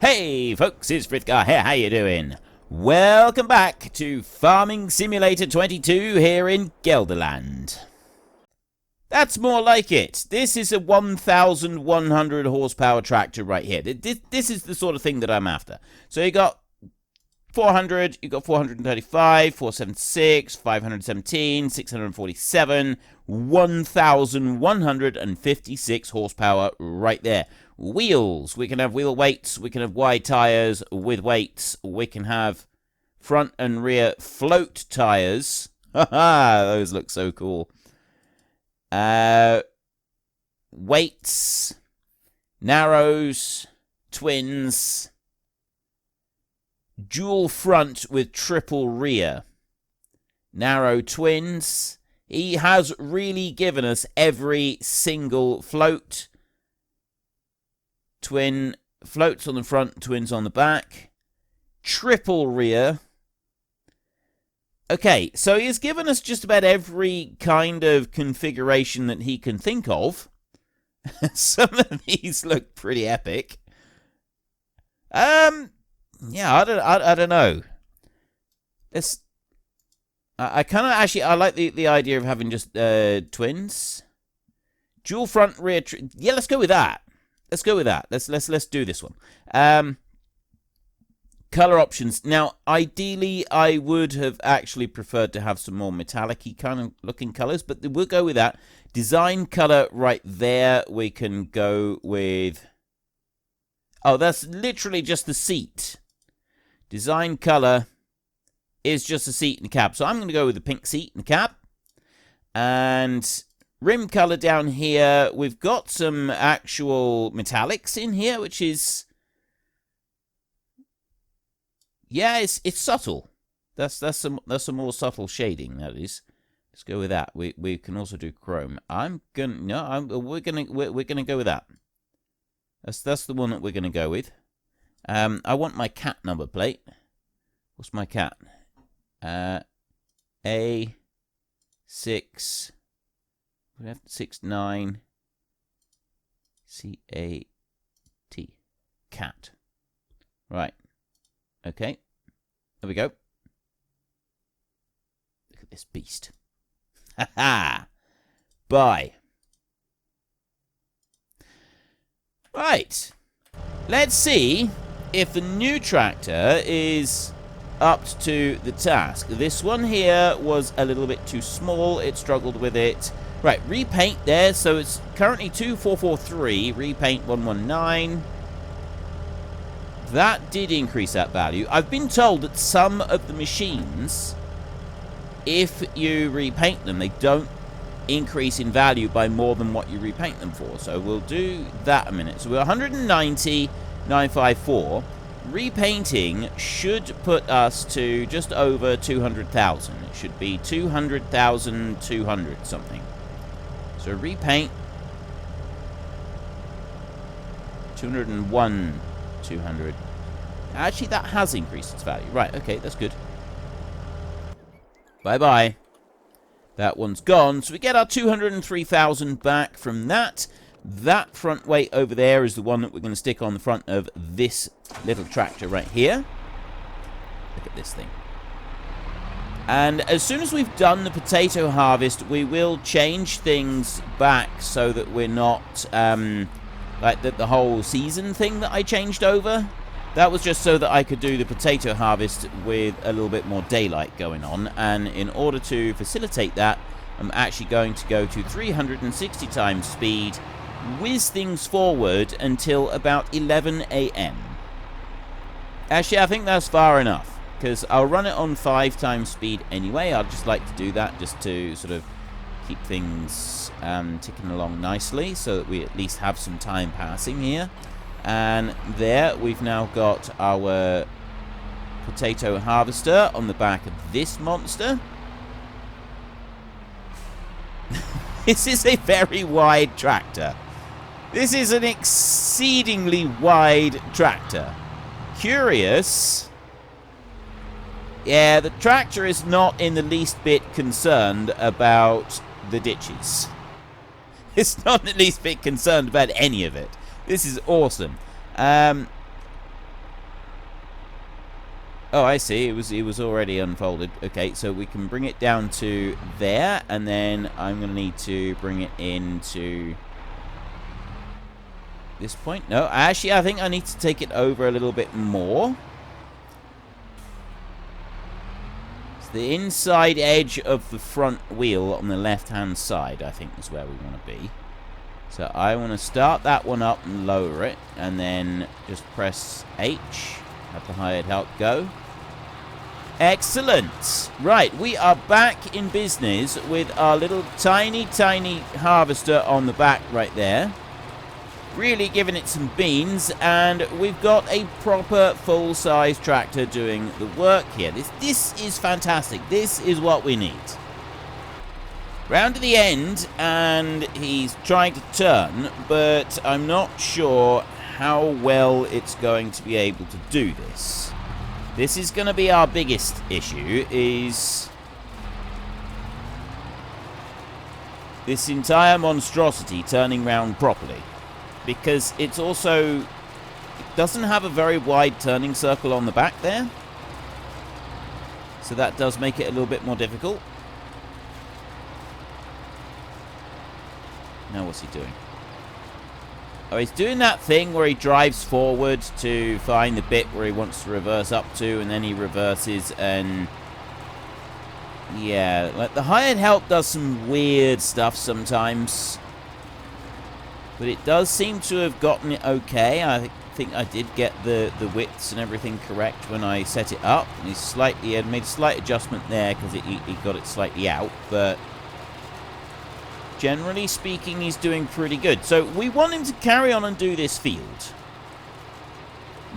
Hey folks, it's Frithgar here, how you doing? Welcome back to Farming Simulator 22 here in Gelderland. That's more like it. This is a 1,100 horsepower tractor right here. This is the sort of thing that I'm after. So you got 400, you got 435, 476, 517, 647, 1,156 horsepower right there. Wheels, we can have wheel weights, we can have wide tires with weights, we can have front and rear float tires. Haha, those look so cool. Weights, narrows, twins, dual front with triple rear, narrow twins. He has really given us every single float. Twin floats on the front, twins on the back. Triple rear. Okay, so he's given us just about every kind of configuration that he can think of. Some of these look pretty epic. Yeah, I don't know. I kind of actually I like the idea of having just twins. Dual front rear. Yeah, let's go with that. Let's go with that. Let's do this one. Color options. Now, ideally, I would have actually preferred to have some more metallic-y kind of looking colors, but we'll go with that. Design color right there. We can go with. Oh, that's literally just the seat. Design color is just the seat and the cab. So I'm going to go with the pink seat and the cab. And rim color down here, we've got some actual metallics in here, which is, yeah, it's subtle. That's some more subtle shading. That is. Let's go with that. We can also do chrome. We're gonna go with that. That's the one that we're gonna go with. I want my cat number plate. What's my cat? A6. We have 69 CAT. Cat. Right. Okay. There we go. Look at this beast. Ha ha. Bye. Right. Let's see if the new tractor is up to the task. This one here was a little bit too small. It struggled with it. Right, repaint there. So it's currently 2443. Repaint 119. That did increase that value. I've been told that some of the machines, if you repaint them, they don't increase in value by more than what you repaint them for. So we'll do that a minute. So we're 190,954. Repainting should put us to just over 200,000. It should be 200,200 something. So repaint 201,200. Actually, that has increased its value. Right, okay, that's good. Bye-bye. That one's gone. So we get our 203,000 back from that. That front weight over there is the one that we're going to stick on the front of this little tractor right here. Look at this thing. And as soon as we've done the potato harvest, we will change things back so that we're not like the whole season thing that I changed over. That was just so that I could do the potato harvest with a little bit more daylight going on. And in order to facilitate that, I'm actually going to go to 360 times speed, whiz things forward until about 11 a.m. Actually, I think that's far enough, because I'll run it on 5 times speed anyway. I'd just like to do that just to sort of keep things ticking along nicely so that we at least have some time passing here. And there, we've now got our potato harvester on the back of this monster. This is a very wide tractor. This is an exceedingly wide tractor. Curious. Yeah, the tractor is not in the least bit concerned about the ditches. It's not in the least bit concerned about any of it. This is awesome. Oh, I see. It was already unfolded. Okay, so we can bring it down to there, and then I'm going to need to bring it into this point. No, actually, I think I need to take it over a little bit more. So the inside edge of the front wheel on the left-hand side, I think, is where we want to be. So I want to start that one up and lower it, and then just press H. Have the hired help go. Excellent. Right, we are back in business with our little tiny harvester on the back right there. Really giving it some beans, and we've got a proper full-size tractor doing the work here. This is fantastic. This is what we need. Round to the end, and he's trying to turn, but I'm not sure how well it's going to be able to do this. This is going to be our biggest issue, is this entire monstrosity turning round properly. Because it's also, it doesn't have a very wide turning circle on the back there. So that does make it a little bit more difficult. Now what's he doing? Oh, he's doing that thing where he drives forward to find the bit where he wants to reverse up to, and then he reverses, and yeah, like the hired help does some weird stuff sometimes, but it does seem to have gotten it okay. I think I did get the widths and everything correct when I set it up, and he had made a slight adjustment there because he got it slightly out, but generally speaking, he's doing pretty good. So we want him to carry on and do this field.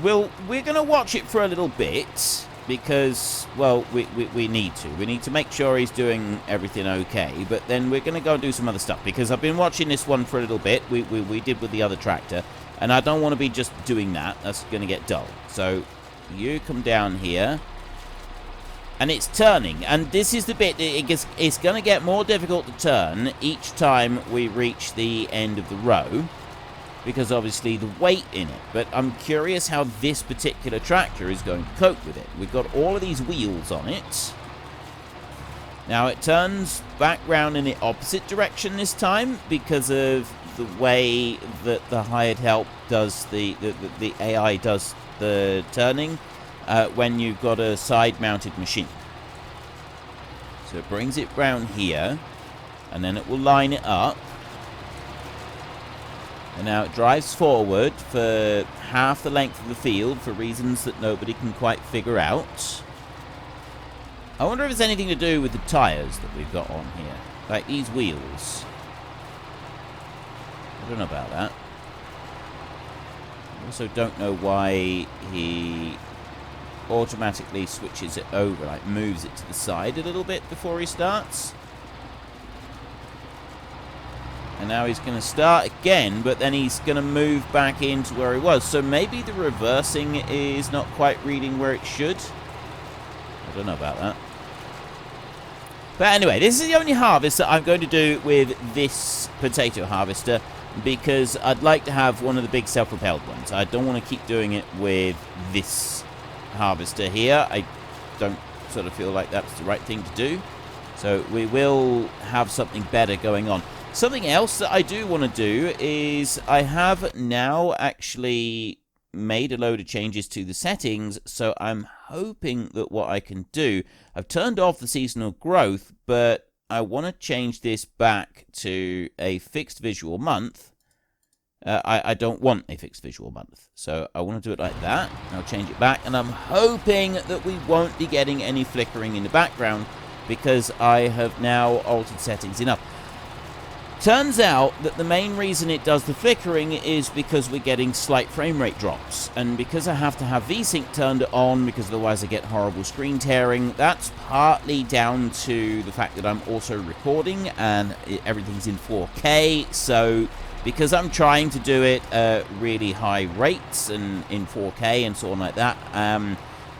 We're going to watch it for a little bit because, well, we need to. We need to make sure he's doing everything okay. But then we're going to go and do some other stuff because I've been watching this one for a little bit. We did with the other tractor. And I don't want to be just doing that. That's going to get dull. So you come down here. And it's turning, and this is the bit, it's going to get more difficult to turn each time we reach the end of the row, because obviously the weight in it. But I'm curious how this particular tractor is going to cope with it. We've got all of these wheels on it. Now it turns back round in the opposite direction this time, because of the way that the hired help does the AI does the turning. When you've got a side-mounted machine. So it brings it round here, and then it will line it up. And now it drives forward for half the length of the field for reasons that nobody can quite figure out. I wonder if it's anything to do with the tyres that we've got on here. Like these wheels. I don't know about that. I also don't know why he automatically switches it over, like moves it to the side a little bit before he starts. And now he's going to start again, but then he's going to move back into where he was. So maybe the reversing is not quite reading where it should. I don't know about that. But anyway, this is the only harvest that I'm going to do with this potato harvester, because I'd like to have one of the big self-propelled ones. I don't want to keep doing it with this harvester here. I don't sort of feel like that's the right thing to do. So we will have something better going on. Something else that I do want to do is I have now actually made a load of changes to the settings, so I'm hoping that what I can do, I've turned off the seasonal growth, but I want to change this back to a fixed visual month. I don't want a fixed visual month, so I want to do it like that. I'll change it back, and I'm hoping that we won't be getting any flickering in the background because I have now altered settings enough. Turns out that the main reason it does the flickering is because we're getting slight frame rate drops, and because I have to have VSync turned on because otherwise I get horrible screen tearing. That's partly down to the fact that I'm also recording and everything's in 4K, so because I'm trying to do it at really high rates and in 4K and so on like that,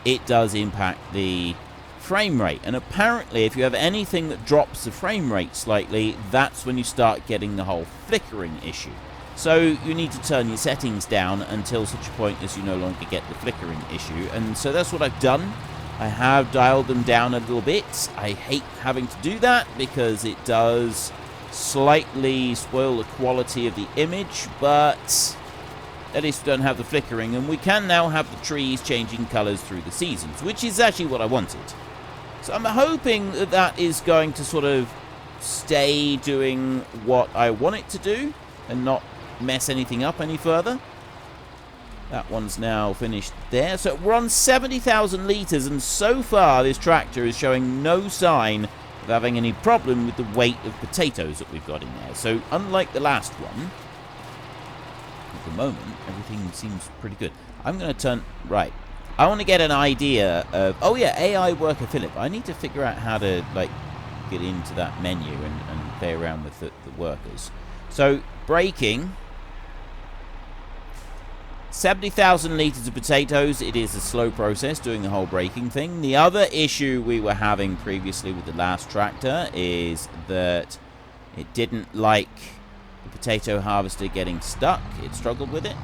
it does impact the frame rate. And apparently if you have anything that drops the frame rate slightly, that's when you start getting the whole flickering issue. So you need to turn your settings down until such a point as you no longer get the flickering issue. And so that's what I've done. I have dialed them down a little bit. I hate having to do that because it does slightly spoil the quality of the image, but at least we don't have the flickering, and we can now have the trees changing colours through the seasons, which is actually what I wanted. So I'm hoping that that is going to sort of stay doing what I want it to do and not mess anything up any further. That one's now finished there. So we're on 70,000 litres, and so far this tractor is showing no sign of having any problem with the weight of potatoes that we've got in there. So unlike the last one, at the moment, everything seems pretty good. I'm going to turn... Right. I want to get an idea of... Oh, yeah, AI Worker Philip. I need to figure out how to, like, get into that menu and play around with the workers. So, braking. 70,000 litres of potatoes. It is a slow process doing the whole braking thing. The other issue we were having previously with the last tractor is that it didn't like the potato harvester getting stuck. It struggled with it.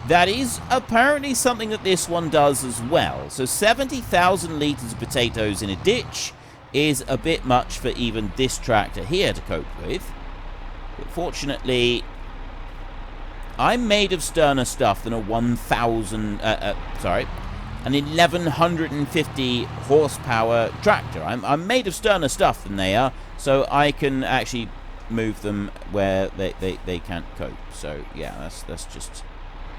That is apparently something that this one does as well. So 70,000 litres of potatoes in a ditch is a bit much for even this tractor here to cope with. But fortunately, I'm made of sterner stuff than a 1150 horsepower tractor. I'm made of sterner stuff than they are, so I can actually move them where they can't cope. So yeah, that's just,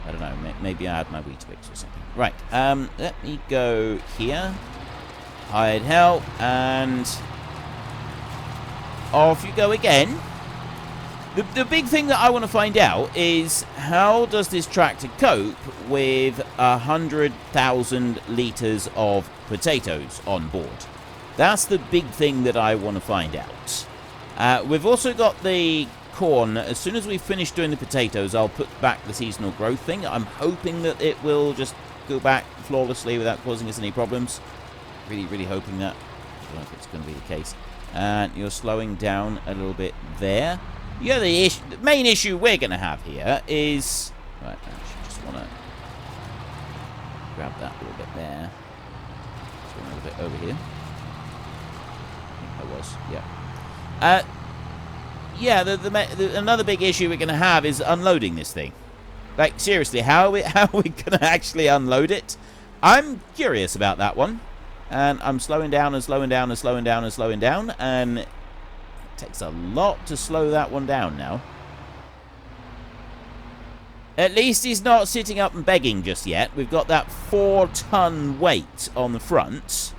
I don't know, maybe I had my Weetabix or something. Right, let me go here, hide help, and off you go again. The big thing that I want to find out is how does this tractor cope with 100,000 litres of potatoes on board? That's the big thing that I want to find out. We've also got the corn. As soon as we finish doing the potatoes, I'll put back the seasonal growth thing. I'm hoping that it will just go back flawlessly without causing us any problems. Really, really hoping that. I don't know if it's going to be the case. And you're slowing down a little bit there. Yeah, the main issue we're going to have here is... Right, I actually just want to grab that a little bit there. Let's go a little bit over here. I think that was, yeah. Yeah, another big issue we're going to have is unloading this thing. Like, seriously, how are we going to actually unload it? I'm curious about that one. And I'm slowing down and slowing down and slowing down and slowing down, and... it takes a lot to slow that one down now. At least he's not sitting up and begging just yet. We've got that 4-ton weight on the front,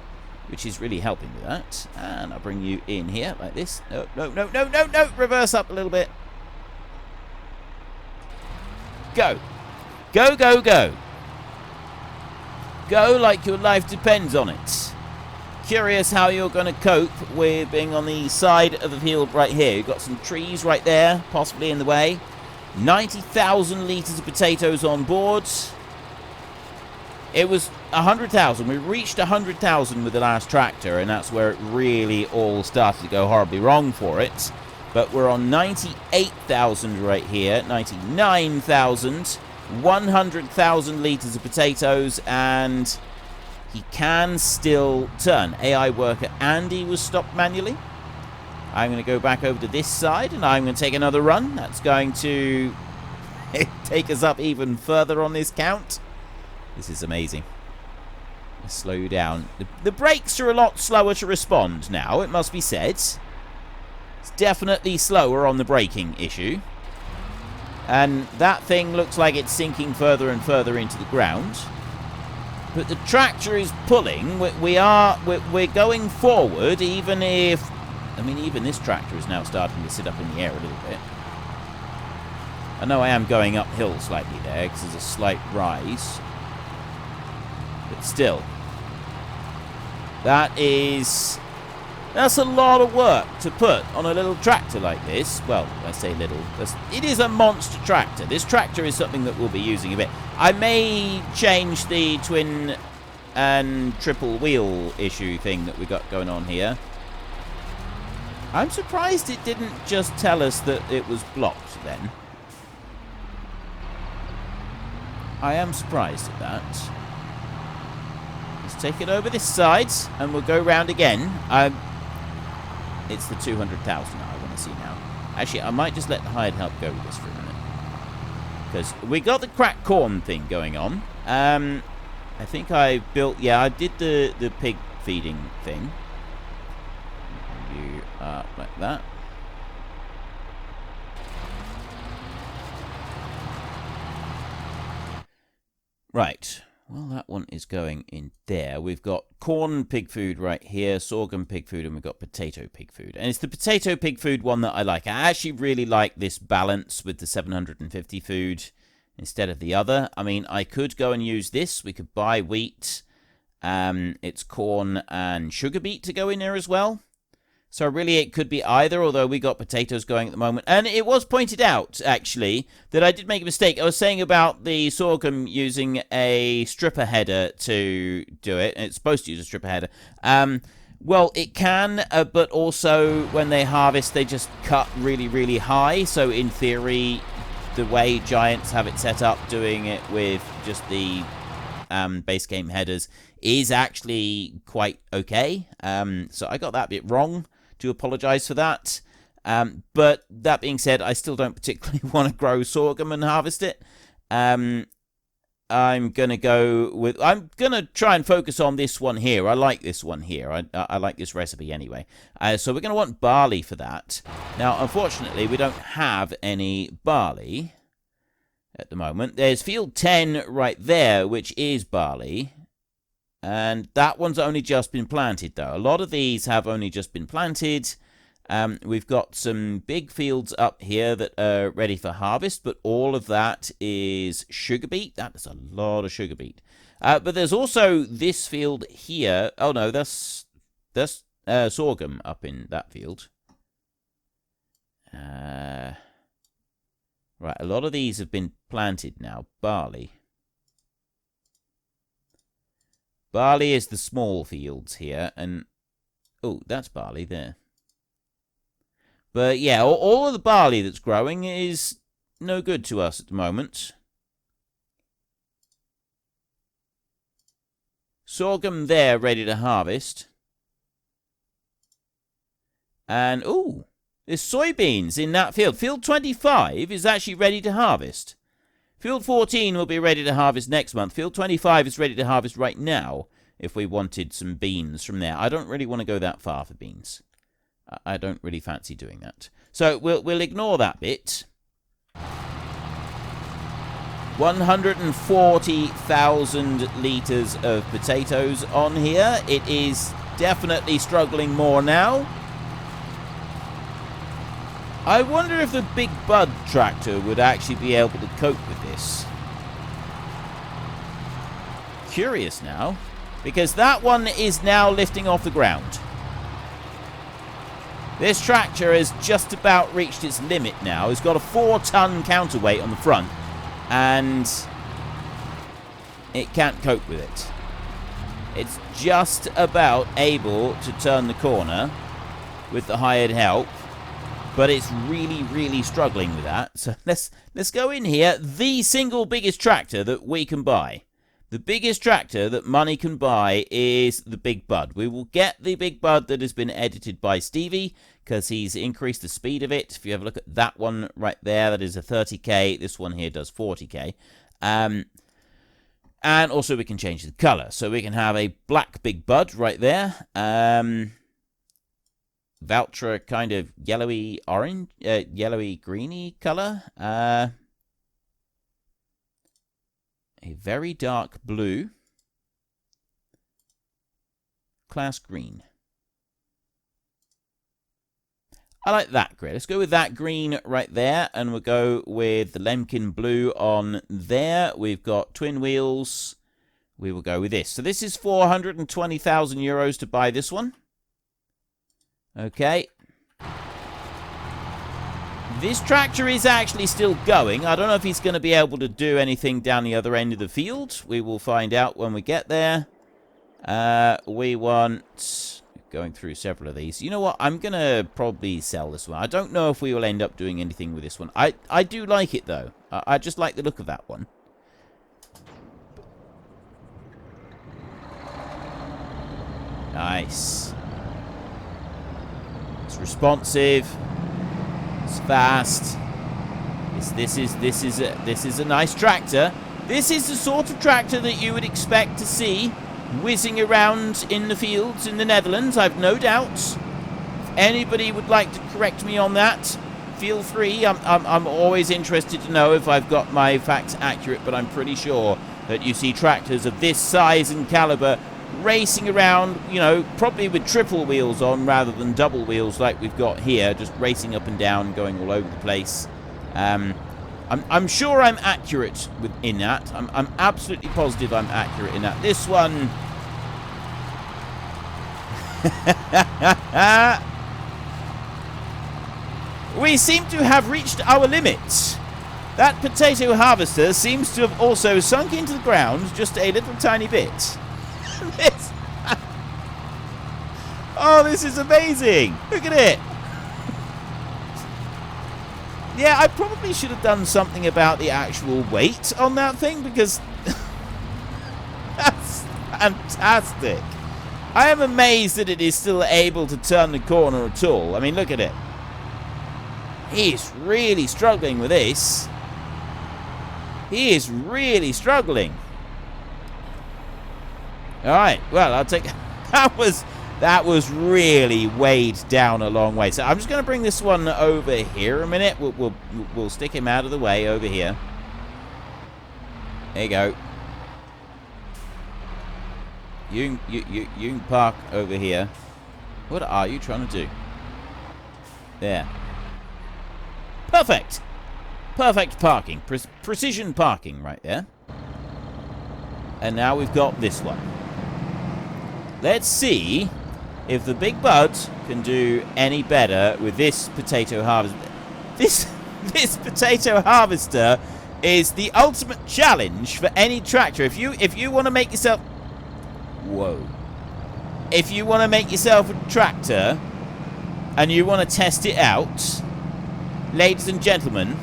which is really helping with that. And I'll bring you in here like this. No, no, no, no, no, no. Reverse up a little bit. Go. Go, go, go. Go like your life depends on it. Curious how you're going to cope with being on the side of the field right here. You've got some trees right there, possibly in the way. 90,000 litres of potatoes on board. It was 100,000. We reached 100,000 with the last tractor, and that's where it really all started to go horribly wrong for it. But we're on 98,000 right here, 99,000, 100,000 litres of potatoes, and... he can still turn. AI worker Andy was stopped manually. I'm going to go back over to this side, and I'm going to take another run. That's going to take us up even further on this count. This is amazing. Let's slow you down. The brakes are a lot slower to respond now, it must be said. It's definitely slower on the braking issue. And that thing looks like it's sinking further and further into the ground. But the tractor is pulling. We're going forward, even if... I mean, even this tractor is now starting to sit up in the air a little bit. I know I am going uphill slightly there, because there's a slight rise. But still. That's a lot of work to put on a little tractor like this. Well, I say little. It is a monster tractor. This tractor is something that we'll be using a bit. I may change the twin and triple wheel issue thing that we got going on here. I'm surprised it didn't just tell us that it was blocked then. I am surprised at that. Let's take it over this side, and we'll go round again. It's the 200,000 I want to see now. Actually, I might just let the hired help go with this for a minute. Because we got the cracked corn thing going on. I think I built... Yeah, I did the pig feeding thing. You are like that. Right. Well, that one is going in there. We've got corn pig food right here, sorghum pig food, and we've got potato pig food. And it's the potato pig food one that I like. I actually really like this balance with the 750 food instead of the other. I mean, I could go and use this. We could buy wheat. It's corn and sugar beet to go in there as well. So really it could be either, although we got potatoes going at the moment. And it was pointed out, actually, that I did make a mistake. I was saying about the sorghum using a stripper header to do it. And it's supposed to use a stripper header. Well, it can, but also when they harvest, they just cut really, really high. So in theory, the way Giants have it set up, doing it with just the base game headers, is actually quite okay. So I got that bit wrong. Do apologize for that. But that being said, I still don't particularly want to grow sorghum and harvest it. I'm going to try and focus on this one here. I like this one here. I like this recipe anyway. So we're going to want barley for that. Now, unfortunately, we don't have any barley at the moment. There's field 10 right there, which is barley. And that one's only just been planted, though. A lot of these have only just been planted. We've got some big fields up here that are ready for harvest, but all of that is sugar beet. That is a lot of sugar beet. But there's also this field here. Oh, no, that's sorghum up in that field. Right, a lot of these have been planted now. Barley. Barley is the small fields here, and... Oh, that's barley there. But yeah, all of the barley that's growing is no good to us at the moment. Sorghum there, ready to harvest. And, ooh, there's soybeans in that field. Field 25 is actually ready to harvest. Field 14 will be ready to harvest next month. Field 25 is ready to harvest right now if we wanted some beans from there. I don't really want to go that far for beans. I don't really fancy doing that. So we'll ignore that bit. 140,000 litres of potatoes on here. It is definitely struggling more now. I wonder if the Big Bud tractor would actually be able to cope with this. Curious now, because that one is now lifting off the ground. This tractor has just about reached its limit now. It's got a 4-ton counterweight on the front, and it can't cope with it. It's just about able to turn the corner with the hired help. But it's really, really struggling with that. So let's go in here. The single biggest tractor that we can buy. The biggest tractor that money can buy is the Big Bud. We will get the Big Bud that has been edited by Stevie, because he's increased the speed of it. If you have a look at that one right there, that is a 30k. This one here does 40k. And also we can change the color. So we can have a black Big Bud right there. Valtra kind of yellowy orange, yellowy greeny color. A very dark blue. CLAAS green. I like that grey. Let's go with that green right there, and we'll go with the Lemkin blue on there. We've got twin wheels. We will go with this. So this is 420,000 euros to buy this one. Okay. This tractor is actually still going. I don't know if he's going to be able to do anything down the other end of the field. We will find out when we get there. We want... going through several of these. You know what? I'm going to probably sell this one. I don't know if we will end up doing anything with this one. I do like it, though. I just like the look of that one. Nice. It's responsive. It's fast. This is a nice tractor. This is the sort of tractor that you would expect to see whizzing around in the fields in the Netherlands, I've no doubt. If anybody would like to correct me on that, feel free. I'm always interested to know if I've got my facts accurate, but I'm pretty sure that you see tractors of this size and caliber racing around, you know, probably with triple wheels on rather than double wheels like we've got here, just racing up and down, going all over the place. I'm sure I'm accurate in that. I'm absolutely positive I'm accurate in that. This one... we seem to have reached our limit. That potato harvester seems to have also sunk into the ground just a little tiny bit. Oh, this is amazing. Look at it. Yeah, I probably should have done something about the actual weight on that thing, because that's fantastic. I am amazed that it is still able to turn the corner at all. I mean, look at it. He's really struggling with this. He is really struggling. Alright, well, I'll take... That was really weighed down a long way. So I'm just going to bring this one over here a minute. We'll stick him out of the way over here. There you go. You can park over here. What are you trying to do? There. Perfect. Perfect parking. Precision parking right there. And now we've got this one. Let's see if the Big Bud can do any better with this potato harvester. This potato harvester is the ultimate challenge for any tractor. If you want to make yourself... Whoa. If you want to make yourself a tractor and you want to test it out, ladies and gentlemen,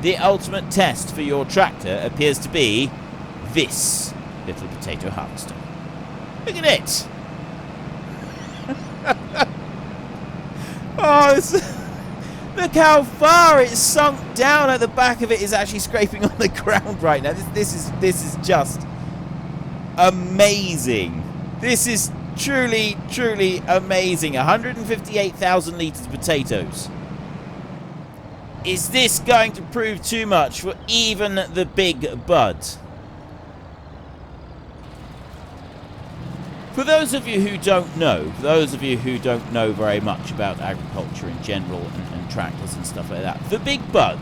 the ultimate test for your tractor appears to be this little potato harvester. Look at it. Oh, look how far it's sunk down. At the back of it is actually scraping on the ground right now. This is just amazing. This is truly amazing. 158,000 litres of potatoes. Is this going to prove too much for even the Big Bud? For those of you who don't know, very much about agriculture in general and tractors and stuff like that, the Big Bud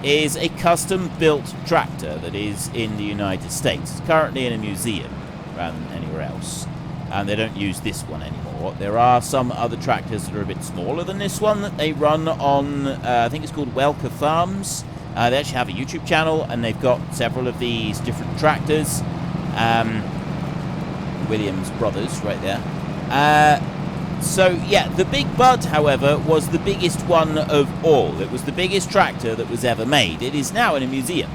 is a custom-built tractor that is in the United States. It's currently in a museum rather than anywhere else, and they don't use this one anymore. There are some other tractors that are a bit smaller than this one that they run on, I think it's called Welker Farms. They actually have a YouTube channel, and they've got several of these different tractors. Williams Brothers right there. So yeah, the Big Bud, however, was the biggest one of all. It was the biggest tractor that was ever made. It is now in a museum.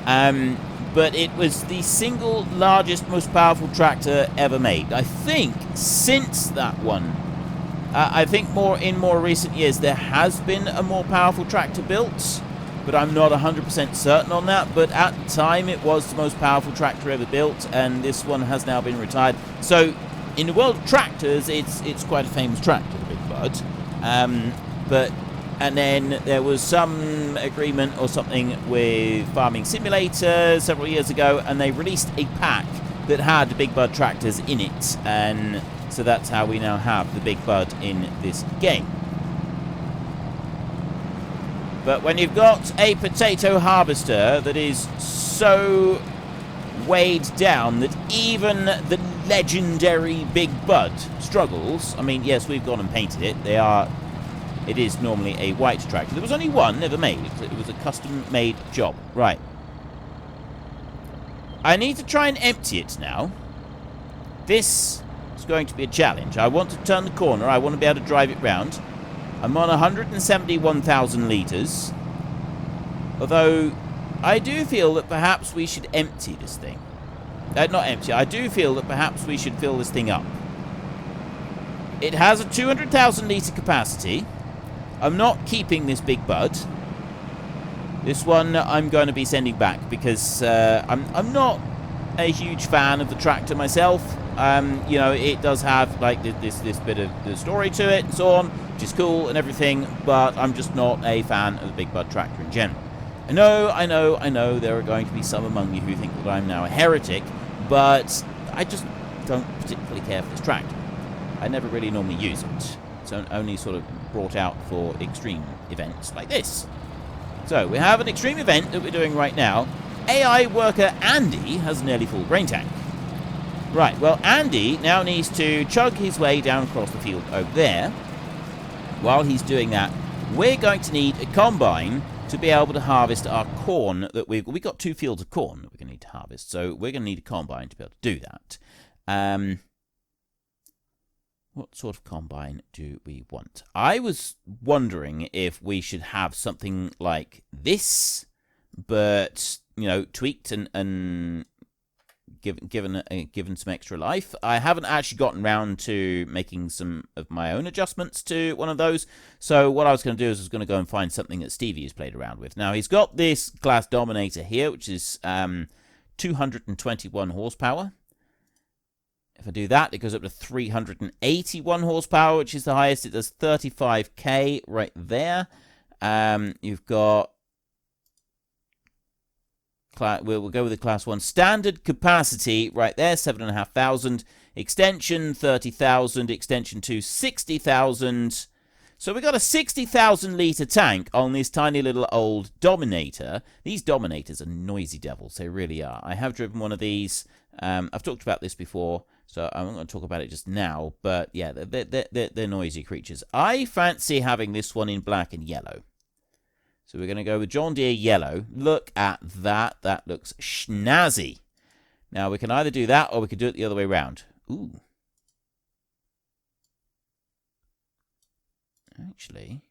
But it was the single largest, most powerful tractor ever made. I think since that one, I think in more recent years there has been a more powerful tractor built, but I'm not 100% certain on that. But at the time, it was the most powerful tractor ever built, and this one has now been retired. So, in the world of tractors, it's quite a famous tractor, the Big Bud. And then there was some agreement or something with Farming Simulator several years ago, and they released a pack that had the Big Bud tractors in it, and so that's how we now have the Big Bud in this game. But when you've got a potato harvester that is so weighed down that even the legendary Big Bud struggles. I mean, yes, we've gone and painted it. It is normally a white tractor. There was only one ever made. It was a custom-made job. Right. I need to try and empty it now. This It's going to be a challenge. I want to turn the corner. I want to be able to drive it round. I'm on 171,000 litres. Although, I do feel that perhaps we should empty this thing. Not empty. I do feel that perhaps we should fill this thing up. It has a 200,000 litre capacity. I'm not keeping this big bud. This one I'm going to be sending back because I'm not a huge fan of the tractor myself. You know, it does have like this bit of the story to it and so on, which is cool and everything, but I'm just not a fan of the big bud tractor in general. I know there are going to be some among you who think that I'm now a heretic, but I just don't particularly care for this tractor. I never really normally use it. It's only sort of brought out for extreme events like this. So, we have an extreme event that we're doing right now. AI worker Andy has a nearly full grain tank. Right, well, Andy now needs to chug his way down across the field over there. While he's doing that, we're going to need a combine to be able to harvest our corn that we've got 2 fields of corn that we're going to need to harvest. So, we're going to need a combine to be able to do that. What sort of combine do we want? I was wondering if we should have something like this, but, you know, tweaked and given some extra life. I haven't actually gotten round to making some of my own adjustments to one of those. So what I was going to do is I was going to go and find something that Stevie has played around with. Now, he's got this CLAAS Dominator here, which is 221 horsepower. If I do that, it goes up to 381 horsepower, which is the highest. It does 35k right there. You've got... We'll go with the Class 1 standard capacity right there, 7,500. Extension, 30,000. Extension 2, 60,000. So we've got a 60,000 litre tank on this tiny little old Dominator. These Dominators are noisy devils. They really are. I have driven one of these. I've talked about this before, so I'm not going to talk about it just now. But yeah, they're noisy creatures. I fancy having this one in black and yellow. So we're going to go with John Deere yellow. Look at that. That looks snazzy. Now, we can either do that or we could do it the other way around. Ooh. Actually,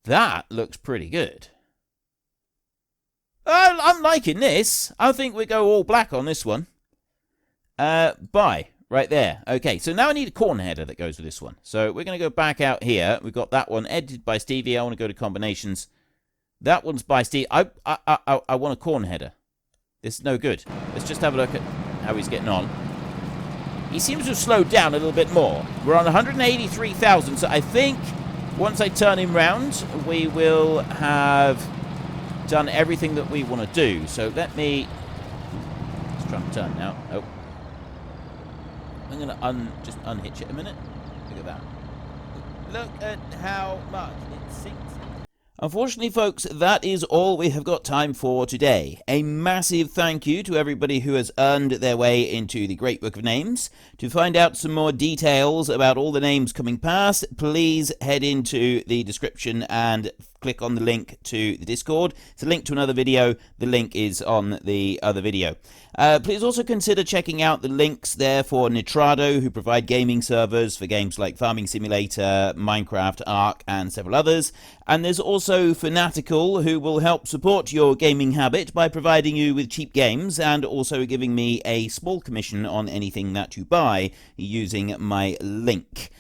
that looks pretty good. I'm liking this. I think we go all black on this one. Buy. Right there. Okay, so now I need a corn header that goes with this one. So we're going to go back out here. We've got that one edited by Stevie. I want to go to combinations. That one's by Steve. I want a corn header. This is no good. Let's just have a look at how he's getting on. He seems to have slowed down a little bit more. We're on 183,000, so I think once I turn him round, we will have done everything that we want to do. So let me... Let's try and turn now. Oh. I'm going to just unhitch it a minute. Look at that. Look at how much it sinks. Unfortunately, folks, that is all we have got time for today. A massive thank you to everybody who has earned their way into the Great Book of Names. To find out some more details about all the names coming past, please head into the description and click on the link to the Discord. It's a link to another video. The link is on the other video. Please also consider checking out the links there for Nitrado, who provide gaming servers for games like Farming Simulator, Minecraft, Ark, and several others. And there's also Fanatical, who will help support your gaming habit by providing you with cheap games and also giving me a small commission on anything that you buy using my link.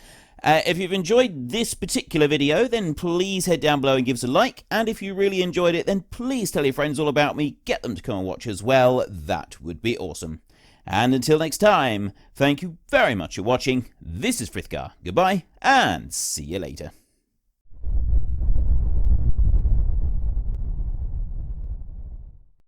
If you've enjoyed this particular video, then please head down below and give us a like. And if you really enjoyed it, then please tell your friends all about me. Get them to come and watch as well. That would be awesome. And until next time, thank you very much for watching. This is Frithgar. Goodbye, and see you later.